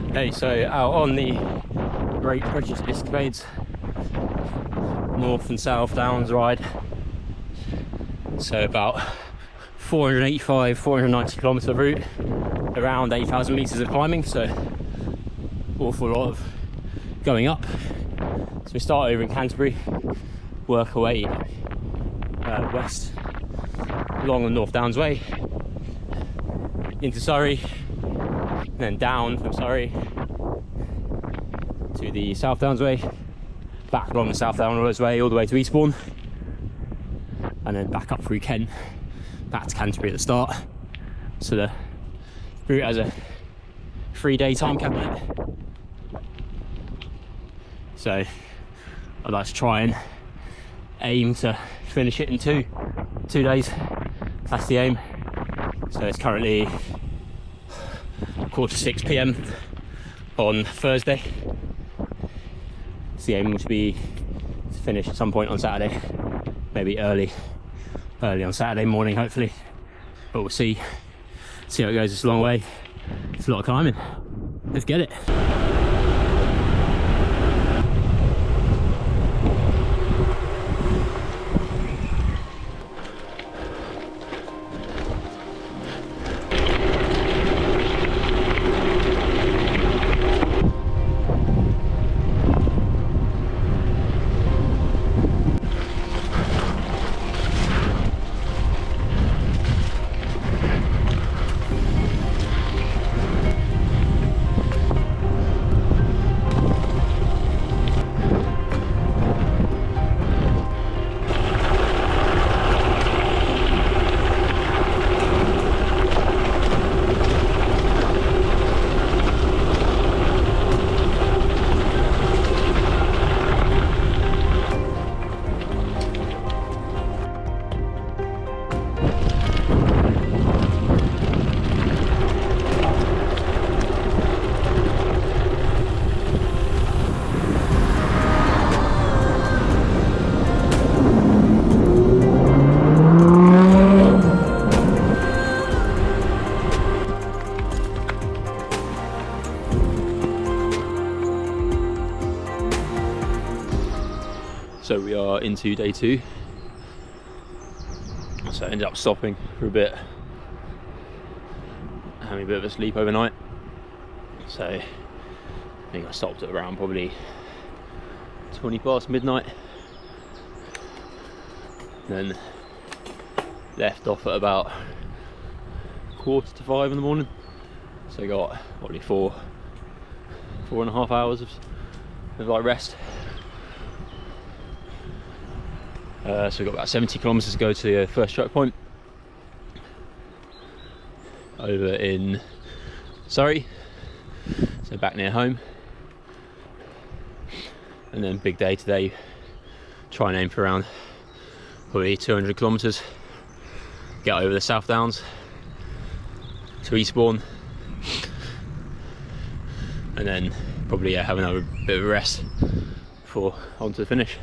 Okay, so out on the Great British Escapades North and South Downs ride, so about 490 kilometre route, around 8,000 metres of climbing, so awful lot of going up. So we start over in Canterbury, work our way west along the North Downs Way into Surrey, and then down from Surrey to the South Downs Way, back along the South Downs Way all the way to Eastbourne, and then back up through Kent, back to Canterbury at the start. So the route has a 3-day time cap on it. So I'd like to try and aim to finish it in two days. That's the aim. So it's currently 5:45 PM on Thursday. So the aim would be to finish at some point on Saturday, maybe early on Saturday morning, hopefully. But we'll see how it goes. It's a long way. It's a lot of climbing. Let's get it. So we are into day 2. So I ended up stopping for a bit, having a bit of a sleep overnight. So I think I stopped at around probably 20 past midnight. Then left off at about 4:45 in the morning. So I got probably 4.5 hours of like rest. So we've got about 70 kilometres to go to the first choke point over in Surrey, so back near home. And then big day today, try and aim for around probably 200 kilometres, get over the South Downs to Eastbourne, and then probably have another bit of a rest before on to the finish.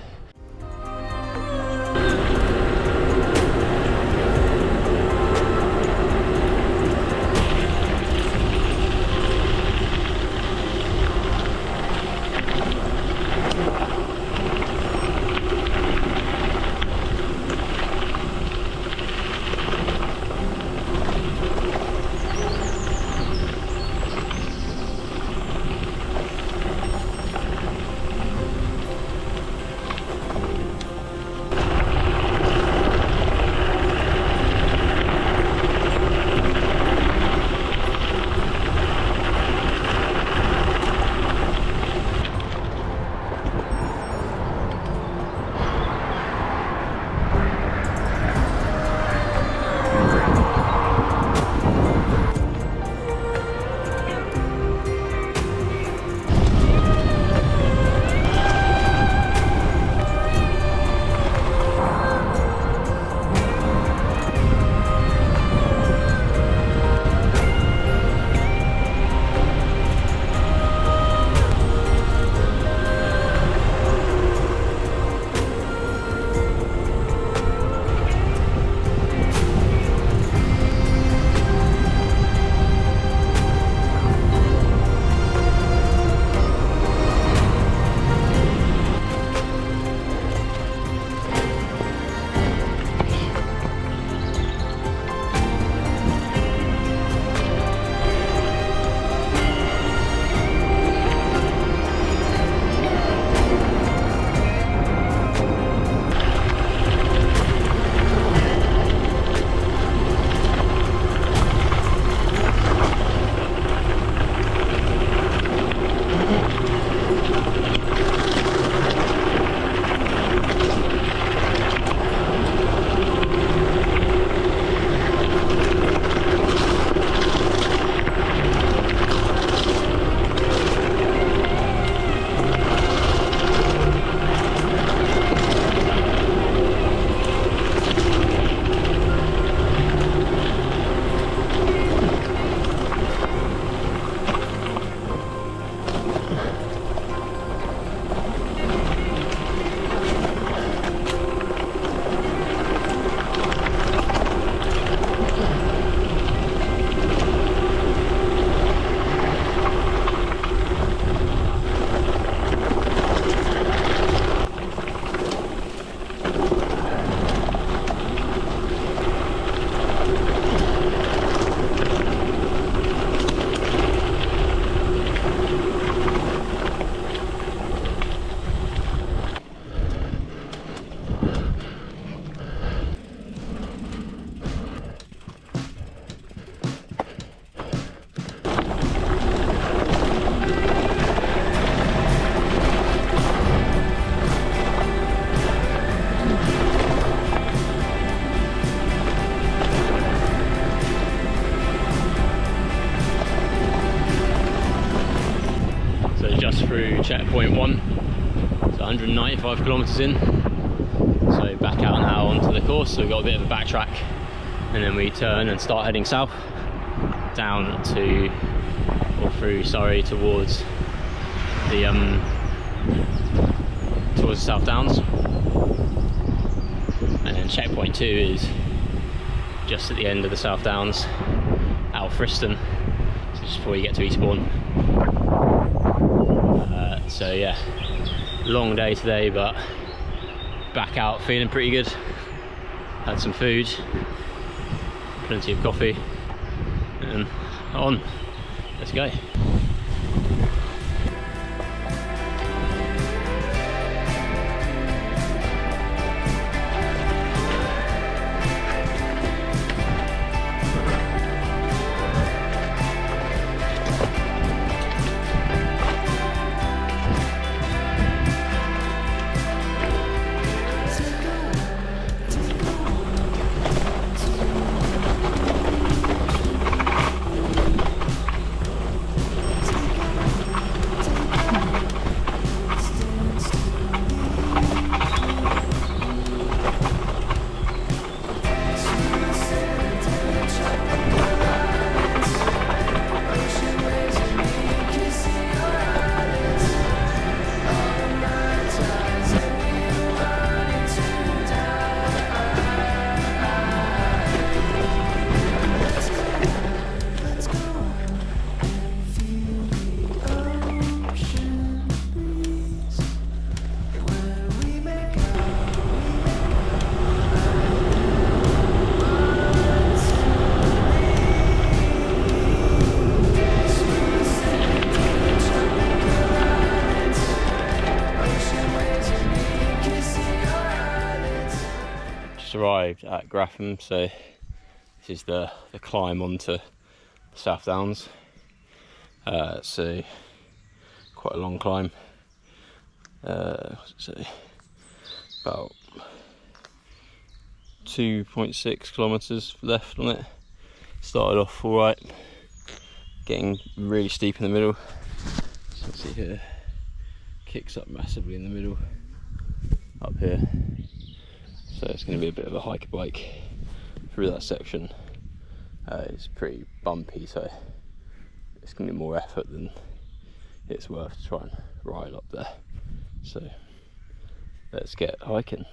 through checkpoint 1, so 195 kilometers in. So back out now onto the course, so we've got a bit of a backtrack, and then we turn and start heading south down to, or through Surrey towards the South Downs. And then checkpoint 2 is just at the end of the South Downs, Alfriston, so just before you get to Eastbourne. So yeah, long day today, but back out feeling pretty good. Had some food, plenty of coffee, and on. Let's go. Arrived at Grapham, so this is the climb onto the South Downs. So quite a long climb. So about 2.6 kilometers left on it. Started off all right, getting really steep in the middle. So you can see here, kicks up massively in the middle, up here. So it's going to be a bit of a hike bike through that section. It's pretty bumpy, so it's going to be more effort than it's worth to try and ride up there. So let's get hiking.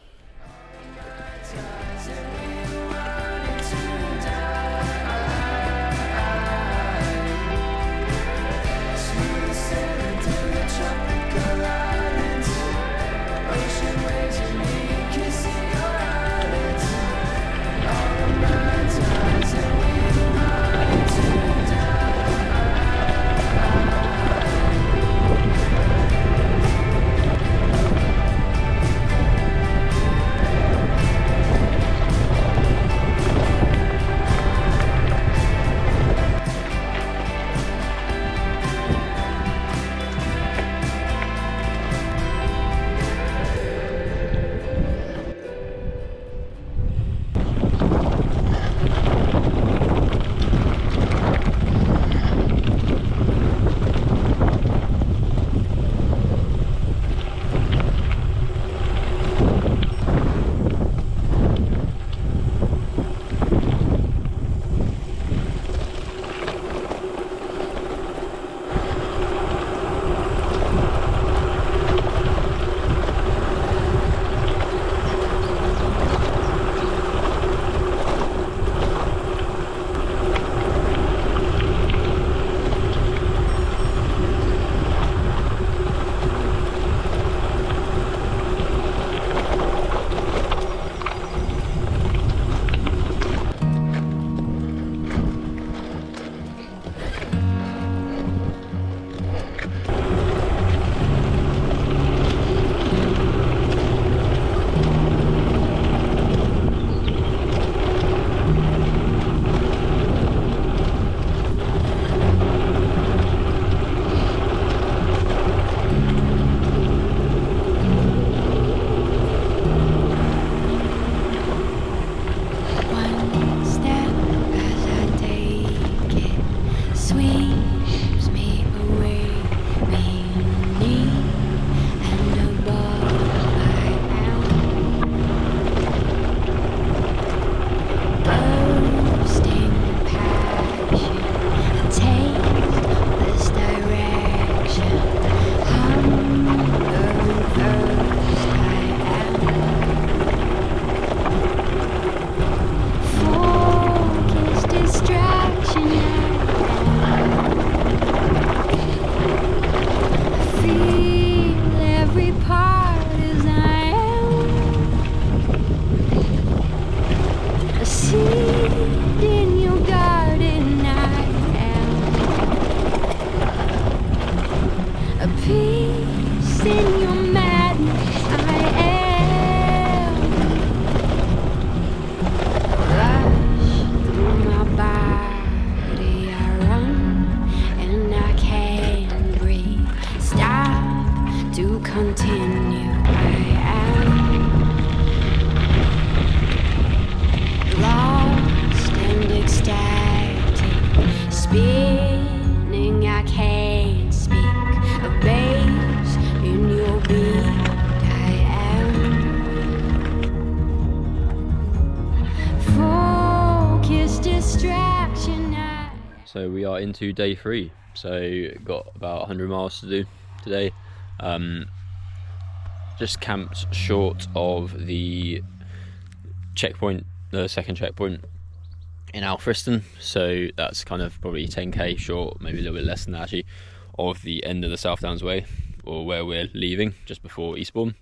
Sweeps me away beneath continue. I am lost and ecstatic, spinning. I can't speak a bass in your beat. I am focused distraction. So we are into day 3. So got about 100 miles to do today. Just camped short of the checkpoint, the second checkpoint in Alfriston. So that's kind of probably 10k short, maybe a little bit less than that actually, of the end of the South Downs Way, or where we're leaving just before Eastbourne.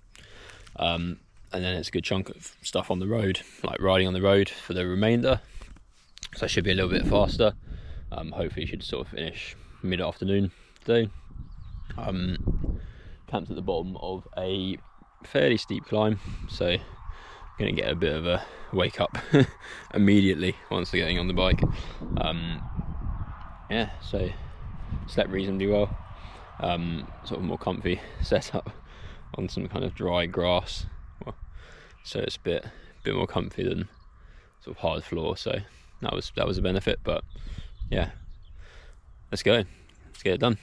And then it's a good chunk of stuff on the road, like riding on the road for the remainder. So I should be a little bit faster. Hopefully should sort of finish mid-afternoon today. Camped at the bottom of a fairly steep climb, so gonna get a bit of a wake up immediately once we're getting on the bike. Yeah, so slept reasonably well. Sort of more comfy setup on some kind of dry grass, well, so it's a bit more comfy than sort of hard floor, so that was a benefit. But yeah, let's go, let's get it done.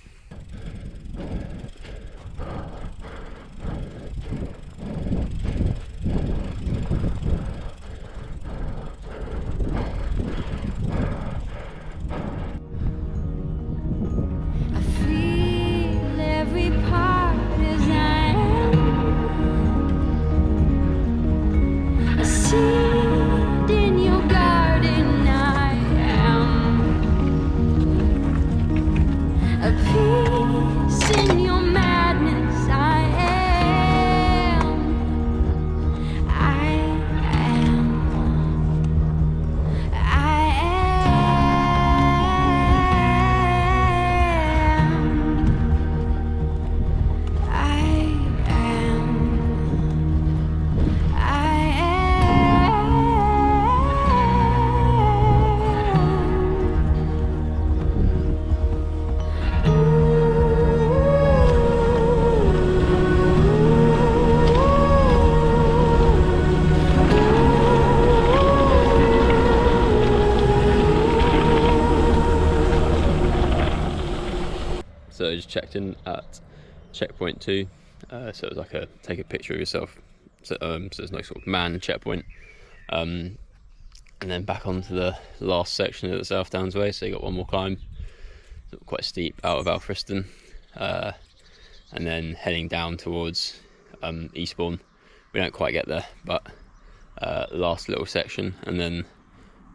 I feel every part as I am a seed in your garden. I am a piece in your madness. I am So I just checked in at checkpoint 2. So it was like a take a picture of yourself. So there's no sort of manned checkpoint. And then back onto the last section of the South Downs Way. So you got one more climb, sort of quite steep out of Alfriston, and then heading down towards Eastbourne. We don't quite get there, but last little section, and then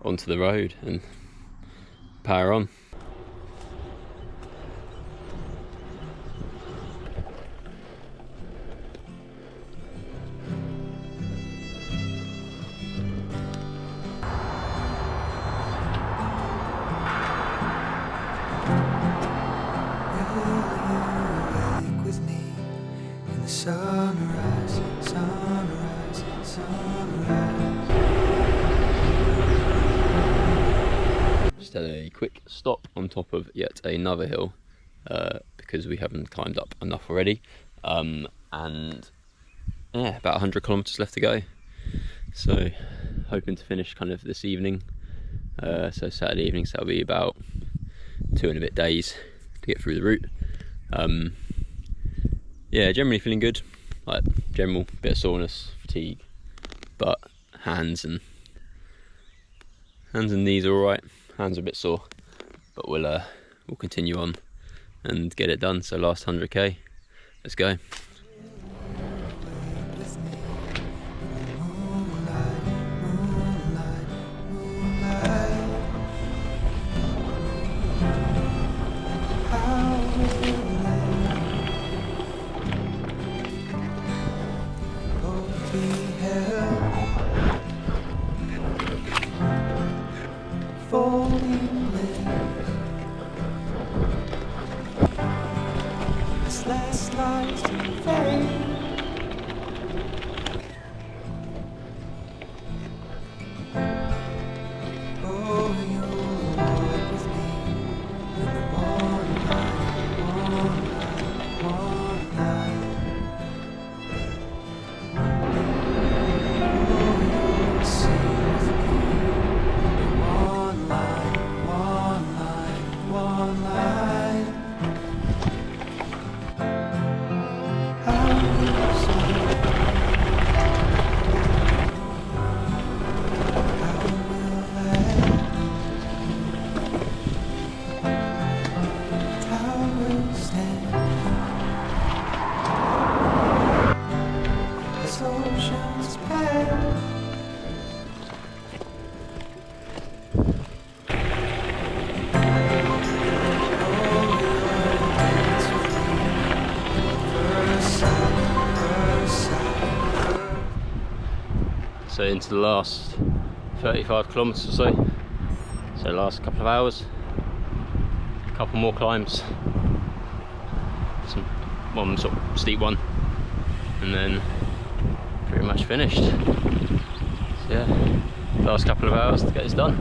onto the road and power on. Sunrise, sunrise, sunrise. Just had a quick stop on top of yet another hill because we haven't climbed up enough already, and yeah, about 100 kilometers left to go. So hoping to finish kind of this evening. So Saturday evening, so that'll be about 2 and a bit days to get through the route. Yeah, generally feeling good, like general bit of soreness, fatigue, but hands and knees are all right. Hands are a bit sore, but we'll continue on and get it done. So last 100k, let's go. So into the last 35 kilometers or so. So last couple of hours, a couple more climbs, one sort of steep one, and then pretty much finished. So yeah, last couple of hours to get this done.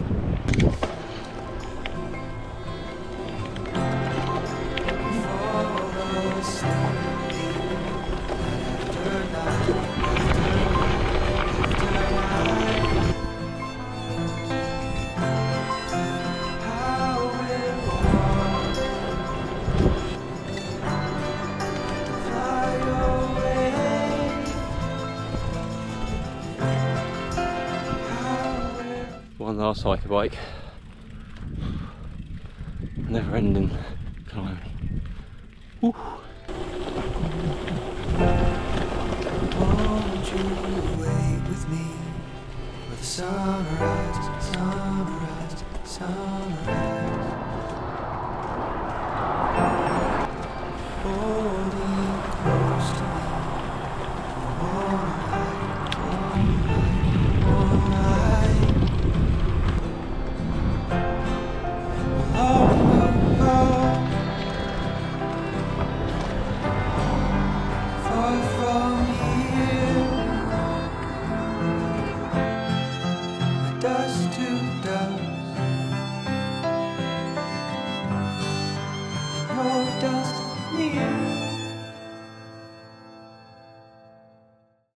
One last hiker bike. Never ending climbing. Woo. Won't you wait with me for the sunrise, sunrise, sunrise?